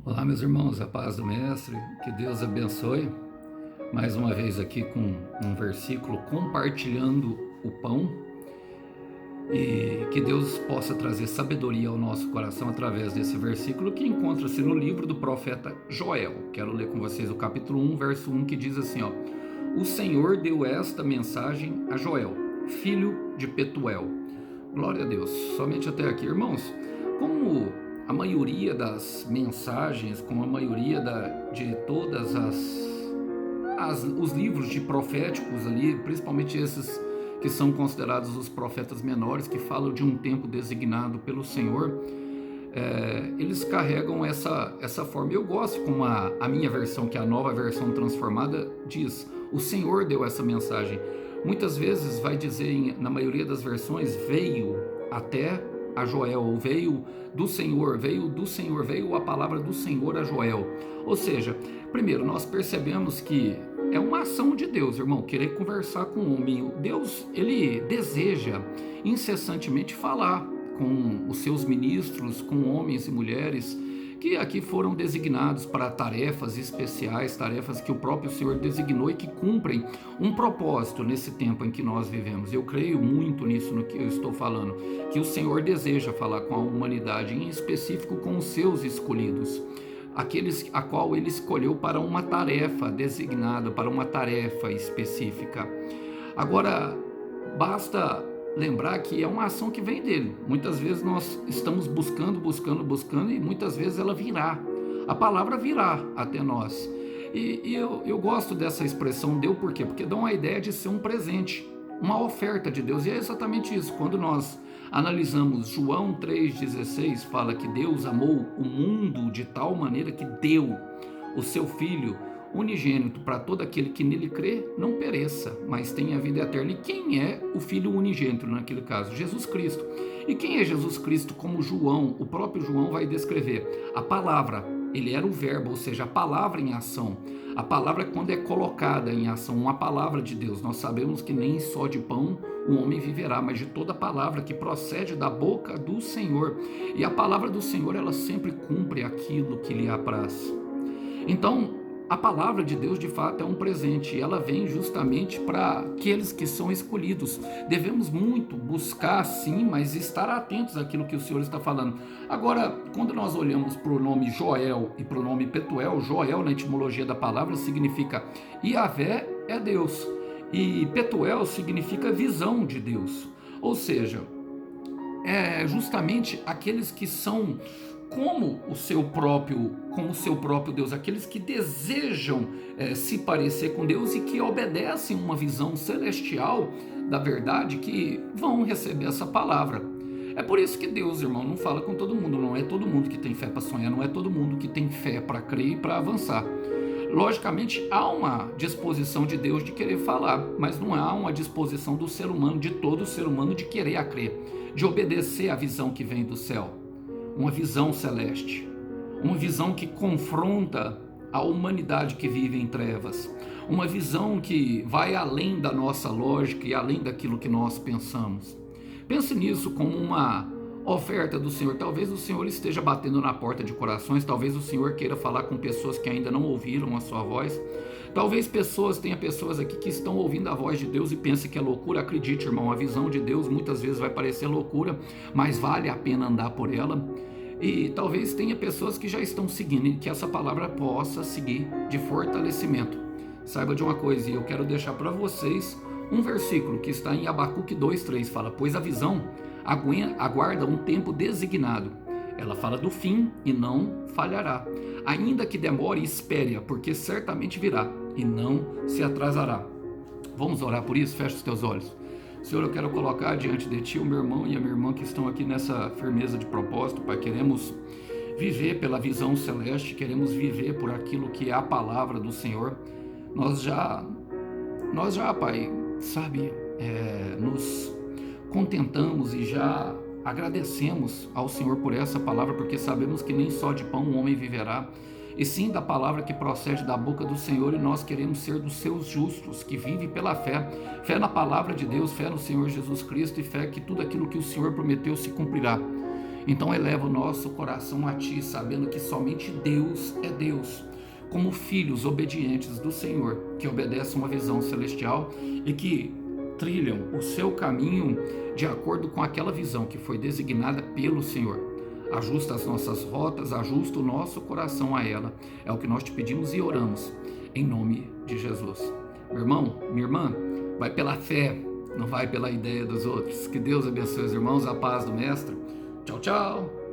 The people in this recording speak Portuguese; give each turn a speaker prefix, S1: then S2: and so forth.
S1: Olá, meus irmãos, a paz do Mestre, que Deus abençoe. Mais uma vez aqui com um versículo, compartilhando o pão, e que Deus possa trazer sabedoria ao nosso coração através desse versículo que encontra-se no livro do profeta Joel. Quero ler com vocês o capítulo 1, verso 1, que diz assim, O Senhor deu esta mensagem a Joel, filho de Petuel. Glória a Deus. Somente até aqui, irmãos. Como a maioria das mensagens, como a maioria de todas os livros de proféticos ali, principalmente esses que são considerados os profetas menores, que falam de um tempo designado pelo Senhor, eles carregam essa forma. Eu gosto como a minha versão, que é a nova versão transformada, diz: o Senhor deu essa mensagem. Muitas vezes vai dizer, na maioria das versões, veio até a Joel, ou veio do Senhor, veio a palavra do Senhor a Joel. Ou seja, primeiro nós percebemos que é uma ação de Deus, irmão, querer conversar com o homem. Deus, ele deseja incessantemente falar com os seus ministros, com homens e mulheres que aqui foram designados para tarefas especiais, tarefas que o próprio Senhor designou e que cumprem um propósito nesse tempo em que nós vivemos. Eu creio muito nisso, no que eu estou falando, que o Senhor deseja falar com a humanidade, em específico com os seus escolhidos, aqueles a qual ele escolheu para uma tarefa designada, para uma tarefa específica. Agora, basta lembrar que é uma ação que vem dele. Muitas vezes nós estamos buscando e muitas vezes ela virá. A palavra virá até nós. E eu gosto dessa expressão deu por quê? Porque dá uma ideia de ser um presente, uma oferta de Deus. E é exatamente isso. Quando nós analisamos João 3,16, fala que Deus amou o mundo de tal maneira que deu o seu Filho unigênito para todo aquele que nele crê, não pereça, mas tenha vida eterna. E quem é o Filho unigênito naquele caso? Jesus Cristo. E quem é Jesus Cristo? Como João, o próprio João vai descrever. A palavra, ele era o verbo, ou seja, a palavra em ação. A palavra quando é colocada em ação, uma palavra de Deus. Nós sabemos que nem só de pão o homem viverá, mas de toda palavra que procede da boca do Senhor. E a palavra do Senhor, ela sempre cumpre aquilo que lhe apraz. Então, a palavra de Deus de fato é um presente, e ela vem justamente para aqueles que são escolhidos. Devemos muito buscar sim, mas estar atentos àquilo que o Senhor está falando. Agora, quando nós olhamos para o nome Joel e para o nome Petuel, Joel na etimologia da palavra significa Yahvé é Deus, e Petuel significa visão de Deus. Ou seja, é justamente aqueles que são como o seu próprio Deus, aqueles que desejam se parecer com Deus e que obedecem uma visão celestial da verdade, que vão receber essa palavra. É por isso que Deus, irmão, não fala com todo mundo. Não é todo mundo que tem fé para sonhar, não é todo mundo que tem fé para crer e para avançar. Logicamente há uma disposição de Deus de querer falar, mas não há uma disposição do ser humano, de todo ser humano, de querer a crer, de obedecer à visão que vem do céu. Uma visão celeste, uma visão que confronta a humanidade que vive em trevas, uma visão que vai além da nossa lógica e além daquilo que nós pensamos. Pense nisso como uma oferta do Senhor. Talvez o Senhor esteja batendo na porta de corações, talvez o Senhor queira falar com pessoas que ainda não ouviram a sua voz. Talvez tenha pessoas aqui que estão ouvindo a voz de Deus e pensem que é loucura. Acredite, irmão, a visão de Deus muitas vezes vai parecer loucura, mas vale a pena andar por ela. E talvez tenha pessoas que já estão seguindo e que essa palavra possa seguir de fortalecimento. Saiba de uma coisa, e eu quero deixar para vocês um versículo que está em Abacuque 2,3, fala: pois a visão aguarda um tempo designado. Ela fala do fim e não falhará. Ainda que demore, espere-a, porque certamente virá e não se atrasará. Vamos orar por isso? Fecha os teus olhos. Senhor, eu quero colocar diante de Ti o meu irmão e a minha irmã que estão aqui nessa firmeza de propósito, Pai. Queremos viver pela visão celeste, queremos viver por aquilo que é a palavra do Senhor. Nós já, Pai, sabe, nos contentamos e já agradecemos ao Senhor por essa palavra, porque sabemos que nem só de pão o homem viverá, e sim da palavra que procede da boca do Senhor, e nós queremos ser dos seus justos, que vive pela fé, fé na palavra de Deus, fé no Senhor Jesus Cristo, e fé que tudo aquilo que o Senhor prometeu se cumprirá. Então eleva o nosso coração a Ti, sabendo que somente Deus é Deus, como filhos obedientes do Senhor, que obedecem uma visão celestial e que trilham o seu caminho de acordo com aquela visão que foi designada pelo Senhor. Ajusta as nossas rotas, ajusta o nosso coração a ela. É o que nós te pedimos e oramos, em nome de Jesus. Meu irmão, minha irmã, vai pela fé, não vai pela ideia dos outros. Que Deus abençoe os irmãos, a paz do Mestre. Tchau, tchau.